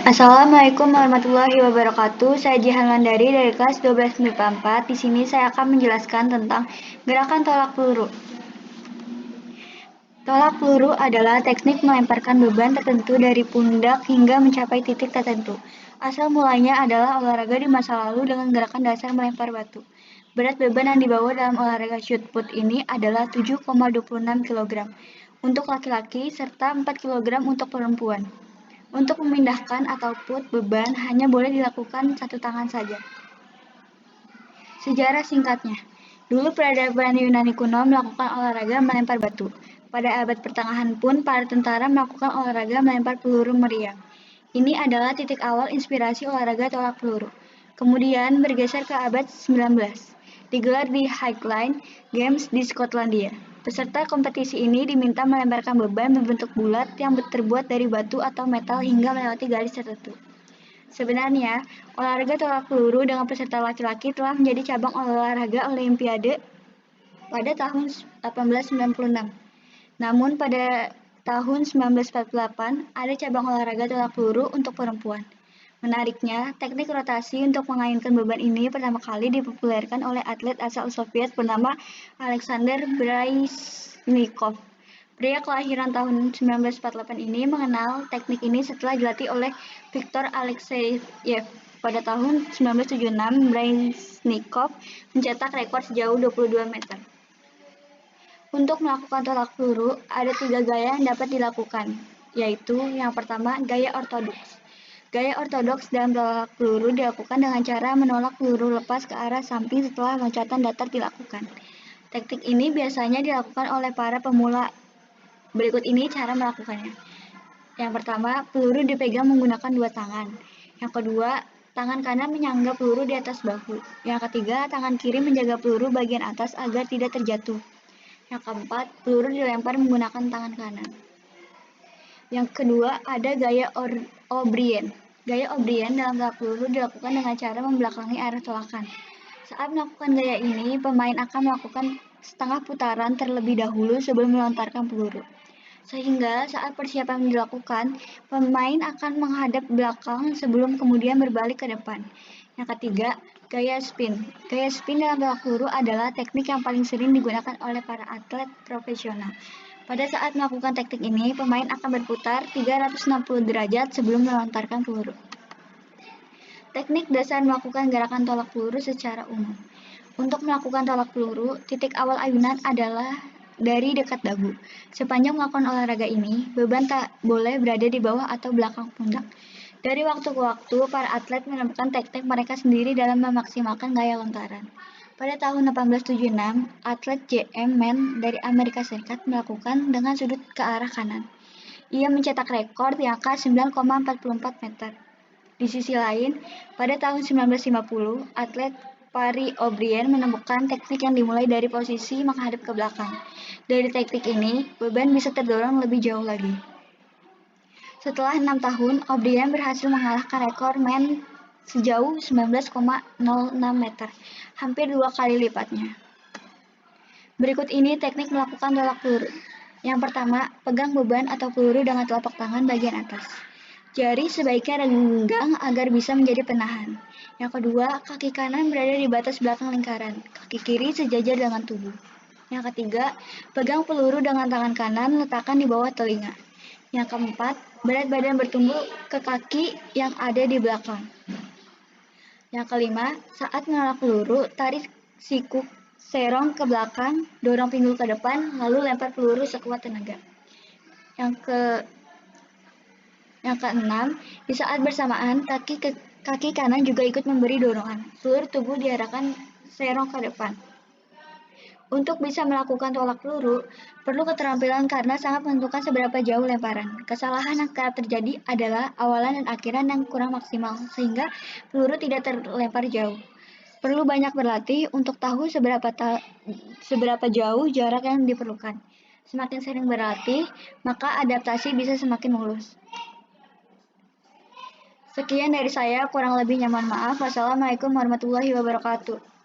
Assalamualaikum warahmatullahi wabarakatuh. Saya Jihan Landari dari kelas 12 MIPA 4. Di sini saya akan menjelaskan tentang gerakan tolak peluru. Tolak peluru adalah teknik melemparkan beban tertentu dari pundak hingga mencapai titik tertentu. Asal mulanya adalah olahraga di masa lalu dengan gerakan dasar melempar batu. Berat beban yang dibawa dalam olahraga shoot put ini adalah 7,26 kg untuk laki-laki serta 4 kg untuk perempuan. Untuk memindahkan atau put beban hanya boleh dilakukan satu tangan saja. Sejarah singkatnya. Dulu peradaban Yunani kuno melakukan olahraga melempar batu. Pada abad pertengahan pun para tentara melakukan olahraga melempar peluru meriam. Ini adalah titik awal inspirasi olahraga tolak peluru. Kemudian bergeser ke abad 19. Digelar di Highline Games di Skotlandia. Peserta kompetisi ini diminta melemparkan beban berbentuk bulat yang terbuat dari batu atau metal hingga melewati garis tertentu. Sebenarnya, olahraga tolak peluru dengan peserta laki-laki telah menjadi cabang olahraga Olimpiade pada tahun 1896. Namun pada tahun 1948 ada cabang olahraga tolak peluru untuk perempuan. Menariknya, teknik rotasi untuk mengainkan beban ini pertama kali dipopulerkan oleh atlet asal Soviet bernama Alexander Brezhnev. Pria kelahiran tahun 1948 ini mengenal teknik ini setelah dilatih oleh Viktor Alekseyev. Pada tahun 1976, Brezhnev mencetak rekor sejauh 22 meter. Untuk melakukan tolak peluru, ada 3 gaya yang dapat dilakukan, yaitu yang pertama, gaya ortodoks. Gaya ortodoks dalam tolak peluru dilakukan dengan cara menolak peluru lepas ke arah samping setelah loncatan datar dilakukan. Teknik ini biasanya dilakukan oleh para pemula. Berikut ini cara melakukannya. Yang pertama, peluru dipegang menggunakan 2 tangan. Yang kedua, tangan kanan menyangga peluru di atas bahu. Yang ketiga, tangan kiri menjaga peluru bagian atas agar tidak terjatuh. Yang keempat, peluru dilempar menggunakan tangan kanan. Yang kedua, ada gaya O'Brien. Gaya O'Brien dalam tolak peluru dilakukan dengan cara membelakangi arah tolakan. Saat melakukan gaya ini, pemain akan melakukan setengah putaran terlebih dahulu sebelum melontarkan peluru. Sehingga saat persiapan dilakukan, pemain akan menghadap belakang sebelum kemudian berbalik ke depan. Yang ketiga, gaya spin. Gaya spin dalam tolak peluru adalah teknik yang paling sering digunakan oleh para atlet profesional. Pada saat melakukan teknik ini, pemain akan berputar 360 derajat sebelum melontarkan peluru. Teknik dasar melakukan gerakan tolak peluru secara umum. Untuk melakukan tolak peluru, titik awal ayunan adalah dari dekat dagu. Sepanjang melakukan olahraga ini, beban tak boleh berada di bawah atau belakang pundak. Dari waktu ke waktu, para atlet menemukan teknik mereka sendiri dalam memaksimalkan gaya lontaran. Pada tahun 1876, atlet J.M. Mann dari Amerika Serikat melakukan dengan sudut ke arah kanan. Ia mencetak rekor di angka 9,44 meter. Di sisi lain, pada tahun 1950, atlet Parry O'Brien menemukan teknik yang dimulai dari posisi menghadap ke belakang. Dari teknik ini, beban bisa terdorong lebih jauh lagi. Setelah 6 tahun, O'Brien berhasil mengalahkan rekor Mann sejauh 19,06 meter, hampir 2 kali lipatnya. Berikut ini teknik melakukan tolak peluru. Yang pertama, pegang beban atau peluru dengan telapak tangan bagian atas. Jari sebaiknya renggang agar bisa menjadi penahan. Yang kedua, kaki kanan berada di batas belakang lingkaran, kaki kiri sejajar dengan tubuh. Yang ketiga, pegang peluru dengan tangan kanan, letakkan di bawah telinga. Yang keempat, berat badan bertumbuh ke kaki yang ada di belakang. Yang kelima, saat menolak peluru, tarik siku serong ke belakang, dorong pinggul ke depan, lalu lempar peluru sekuat tenaga. Yang keenam, di saat bersamaan, kaki kanan juga ikut memberi dorongan. Seluruh tubuh diarahkan serong ke depan. Untuk bisa melakukan tolak peluru, perlu keterampilan karena sangat menentukan seberapa jauh lemparan. Kesalahan yang kerap terjadi adalah awalan dan akhiran yang kurang maksimal, sehingga peluru tidak terlempar jauh. Perlu banyak berlatih untuk tahu seberapa jauh jarak yang diperlukan. Semakin sering berlatih, maka adaptasi bisa semakin mulus. Sekian dari saya, kurang lebihnya mohon maaf. Wassalamualaikum warahmatullahi wabarakatuh.